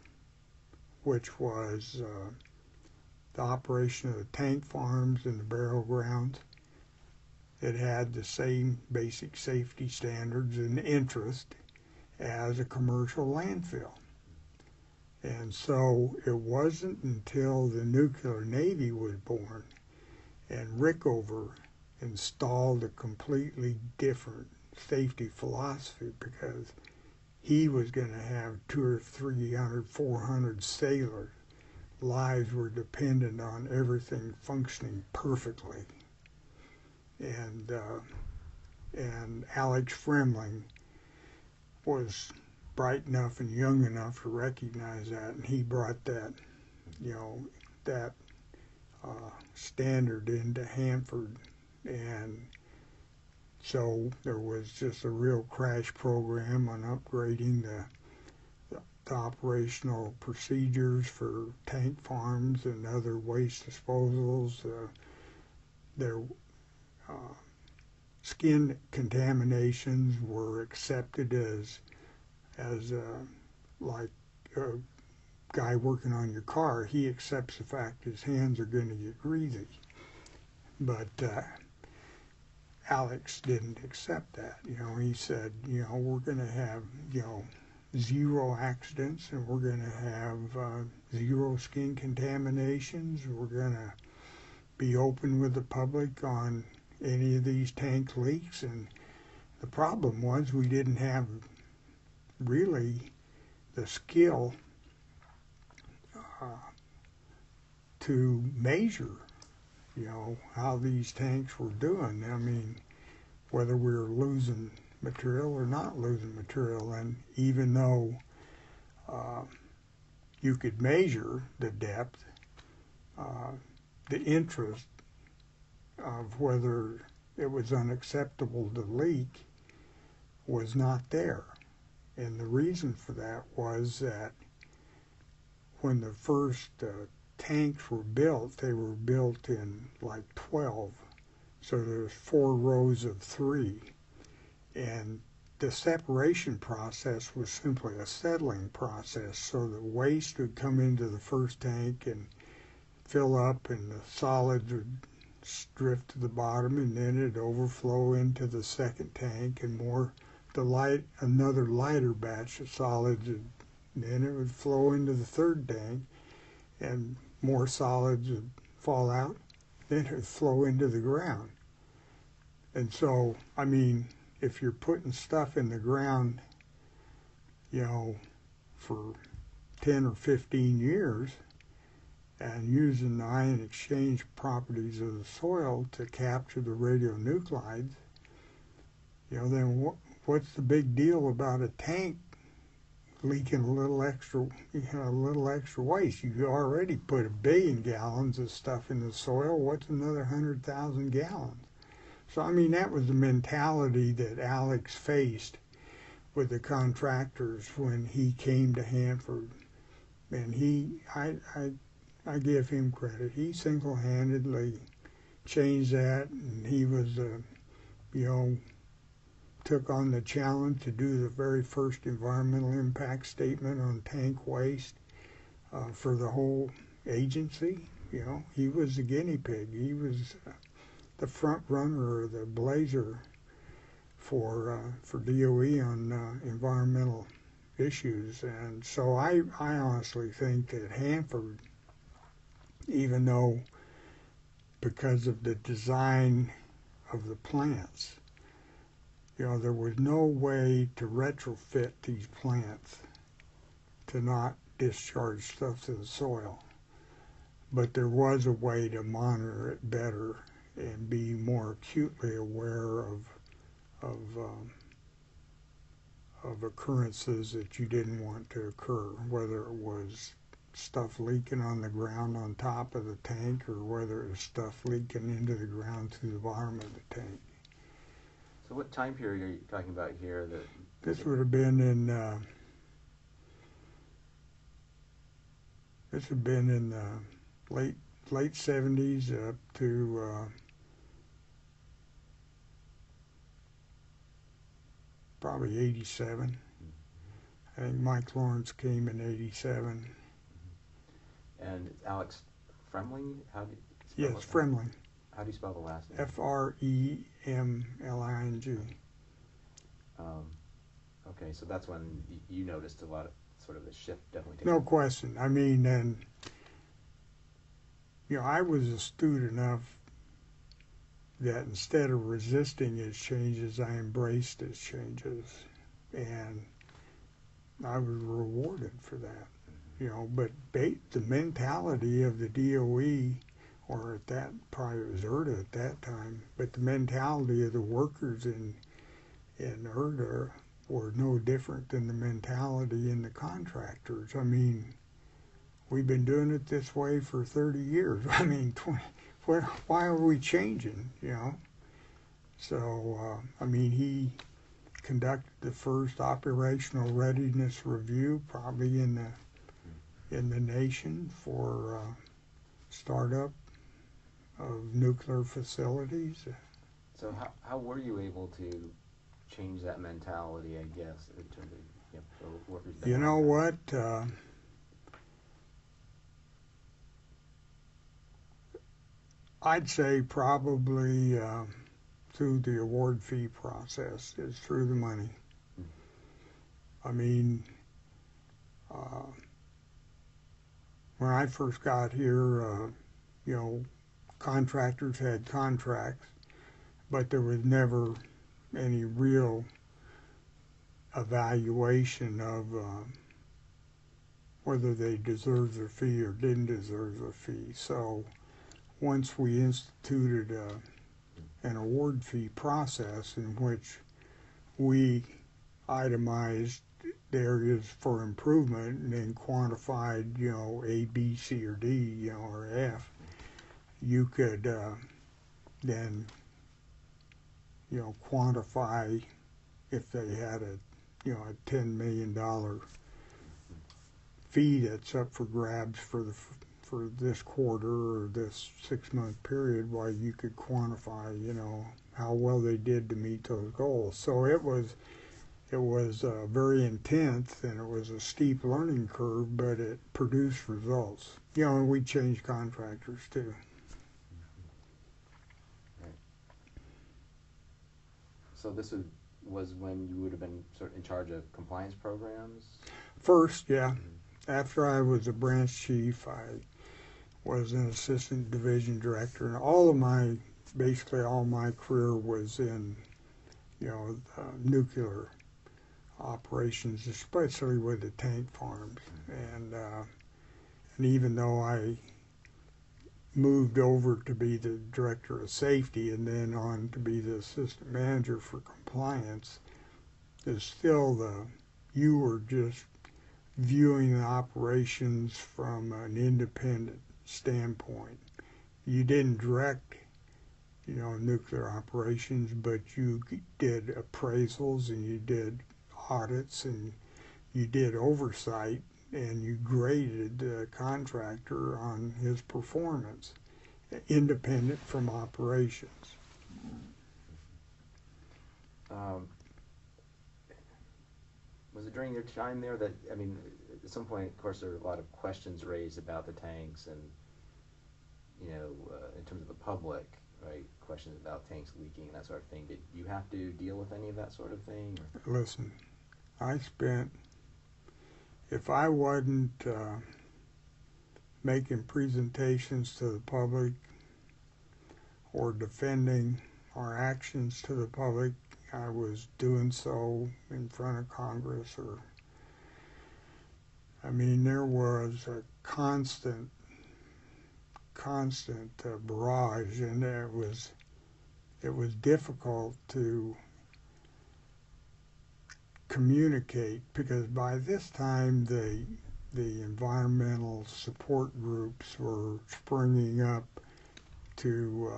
which was the operation of the tank farms and the burial grounds, it had the same basic safety standards and interest as a commercial landfill. And so it wasn't until the nuclear navy was born and Rickover installed a completely different safety philosophy, because he was going to have 200 or 300, 400 sailors. Lives were dependent on everything functioning perfectly. And Alex Fremling was bright enough and young enough to recognize that, and he brought that, that standard into Hanford. And so there was just a real crash program on upgrading the operational procedures for tank farms and other waste disposals. Their skin contaminations were accepted as like a guy working on your car. He accepts the fact his hands are going to get greasy. But Alex didn't accept that. He said, we're going to have, zero accidents, and we're going to have zero skin contaminations. We're going to be open with the public on any of these tank leaks. And the problem was we didn't have really the skill to measure, how these tanks were doing. I mean, whether we were losing material or not losing material. And even though you could measure the depth, the interest of whether it was unacceptable to leak was not there. And the reason for that was that when the first tanks were built, they were built in like 12. So there's 4 rows of 3. And the separation process was simply a settling process. So the waste would come into the first tank and fill up, and the solids would drift to the bottom, and then it'd overflow into the second tank, and another lighter batch of solids, and then it would flow into the third tank, and more solids would fall out, then it would flow into the ground. And so, I mean, if you're putting stuff in the ground, for 10 or 15 years, and using the ion exchange properties of the soil to capture the radionuclides, then what's the big deal about a tank leaking a little extra waste? You already put 1 billion gallons of stuff in the soil. What's another 100,000 gallons? So, I mean, that was the mentality that Alex faced with the contractors when he came to Hanford. And I give him credit. He single-handedly changed that, and he was, took on the challenge to do the very first environmental impact statement on tank waste for the whole agency. He was the guinea pig. He was the front runner, or the blazer for DOE on environmental issues. And so I honestly think that Hanford, even though because of the design of the plants, there was no way to retrofit these plants to not discharge stuff to the soil. But there was a way to monitor it better and be more acutely aware of occurrences that you didn't want to occur, whether it was stuff leaking on the ground on top of the tank, or whether it was stuff leaking into the ground through the bottom of the tank. So what time period are you talking about here? This would have been in This had been in the late 70s up to probably 87. I think Mike Lawrence came in 87. And it's Alex Fremling? How do you spell Yes, it? Fremling. How do you spell the last name? Fremling. Okay, so that's when you noticed a lot of sort of the shift definitely. No question. I mean, and I was astute enough that instead of resisting his changes, I embraced his changes, and I was rewarded for that. But the mentality of the DOE, or at that probably it was ERDA at that time, but the mentality of the workers in ERDA were no different than the mentality in the contractors. I mean, we've been doing it this way for 30 years. I mean, why are we changing, So, I mean, he conducted the first operational readiness review probably in the nation for startup of nuclear facilities. So how were you able to change that mentality, I guess, in terms of the workers? You know what? I'd say probably through the award fee process, is through the money. I mean, when I first got here, contractors had contracts, but there was never any real evaluation of whether they deserved their fee or didn't deserve their fee. So once we instituted an award fee process in which we itemized the areas for improvement and then quantified, A, B, C, or D, or F, you could then, quantify if they had a $10 million fee that's up for grabs for this quarter or this 6-month period, why you could quantify, how well they did to meet those goals. So it was very intense, and it was a steep learning curve, but it produced results. And we changed contractors too. Right. So this was when you would have been sort of in charge of compliance programs? First, yeah. After I was a branch chief, I was an assistant division director, and basically all my career was in, nuclear operations, especially with the tank farms. And even though I moved over to be the director of safety and then on to be the assistant manager for compliance, there's still you were just viewing the operations from an independent standpoint. You didn't direct, nuclear operations, but you did appraisals and you did audits and you did oversight and you graded the contractor on his performance, independent from operations. Was it during your time there that, I mean, at some point, of course, there were a lot of questions raised about the tanks and, in terms of the public, right, questions about tanks leaking and that sort of thing. Did you have to deal with any of that sort of thing? Or? Listen, if I wasn't making presentations to the public or defending our actions to the public, I was doing so in front of Congress there was a constant barrage, and it was difficult to communicate, because by this time the environmental support groups were springing up to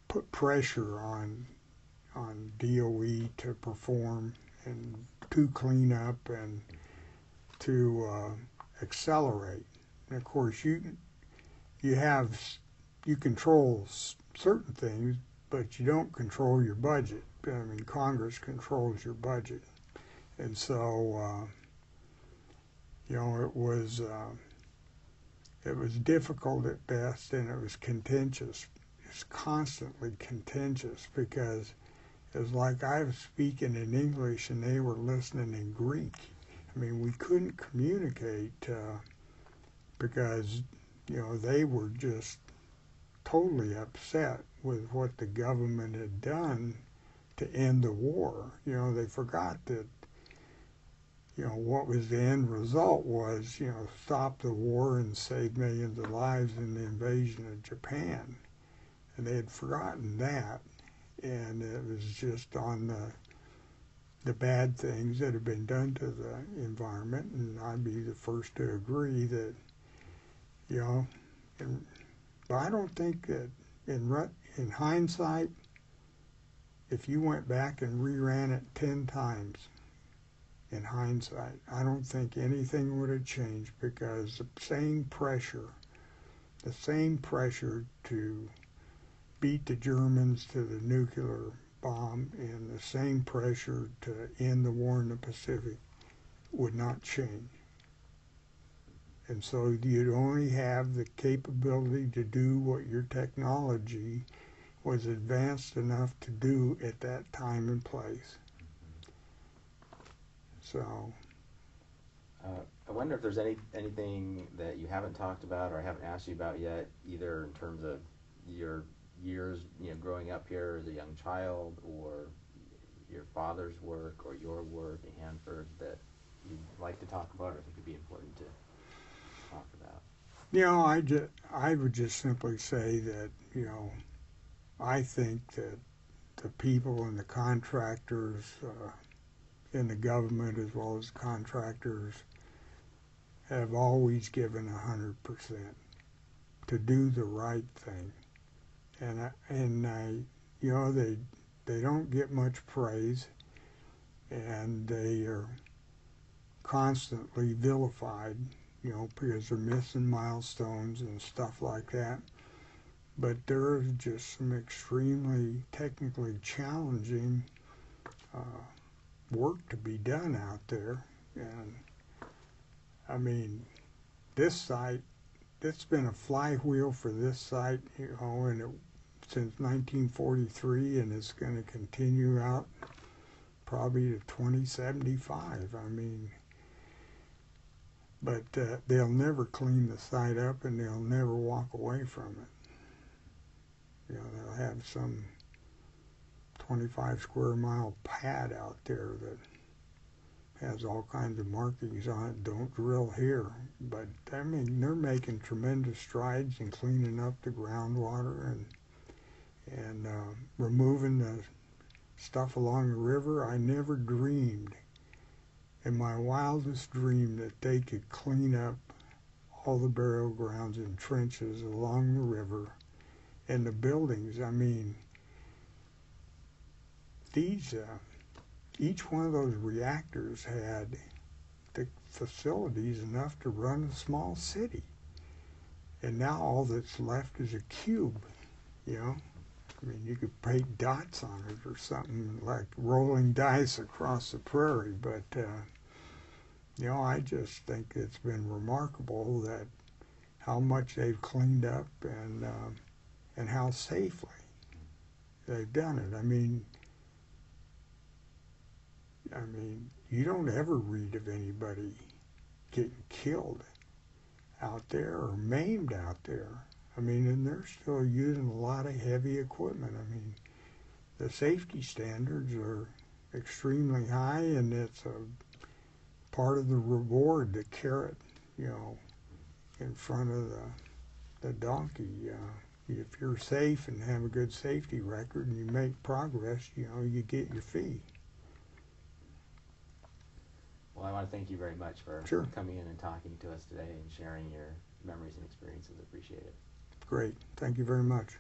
put pressure on DOE to perform and to clean up and to accelerate. And of course, you have you control certain things, but you don't control your budget. I mean, Congress controls your budget, and so you know, it was difficult at best, and it was contentious. It's constantly contentious because it was like I was speaking in English and they were listening in Greek. I mean, we couldn't communicate because, you know, they were just totally upset with what the government had done to end the war. You know, they forgot that, you know, what was the end result was, you know, stop the war and save millions of lives in the invasion of Japan. And they had forgotten that. And it was just on the bad things that have been done to the environment. And I'd be the first to agree that, you know, but I don't think that in hindsight, if you went back and reran it 10 times, in hindsight, I don't think anything would have changed because the same pressure to beat the Germans to the nuclear bomb and the same pressure to end the war in the Pacific would not change. And so you'd only have the capability to do what your technology was advanced enough to do at that time and place. So I wonder if there's anything that you haven't talked about or I haven't asked you about yet, either in terms of your years, you know, growing up here as a young child, or your father's work, or your work in Hanford that you'd like to talk about, or think would be important to talk about. You know, I would just simply say that, you know, I think that the people and the contractors in the government as well as contractors have always given 100% to do the right thing. And you know, they don't get much praise, and they are constantly vilified, you know, because they're missing milestones and stuff like that. But there is just some extremely technically challenging work to be done out there. And I mean, this site, it's been a flywheel for this site, you know, since 1943, and it's going to continue out probably to 2075. I mean, but they'll never clean the site up, and they'll never walk away from it. You know, they'll have some 25 square mile pad out there that has all kinds of markings on it. Don't drill here. But I mean, they're making tremendous strides in cleaning up the groundwater and removing the stuff along the river. I never dreamed in my wildest dream that they could clean up all the burial grounds and trenches along the river and the buildings. I mean, each one of those reactors had the facilities enough to run a small city. And now all that's left is a cube, you know. I mean, you could paint dots on it or something like rolling dice across the prairie. But, you know, I just think it's been remarkable that how much they've cleaned up and how safely they've done it. I mean, you don't ever read of anybody getting killed out there or maimed out there. I mean, and they're still using a lot of heavy equipment. I mean, the safety standards are extremely high, and it's a part of the reward, the carrot, you know, in front of the donkey. If you're safe and have a good safety record and you make progress, you know, you get your fee. Well, I want to thank you very much for Sure. coming in and talking to us today and sharing your memories and experiences. Appreciate it. Great. Thank you very much.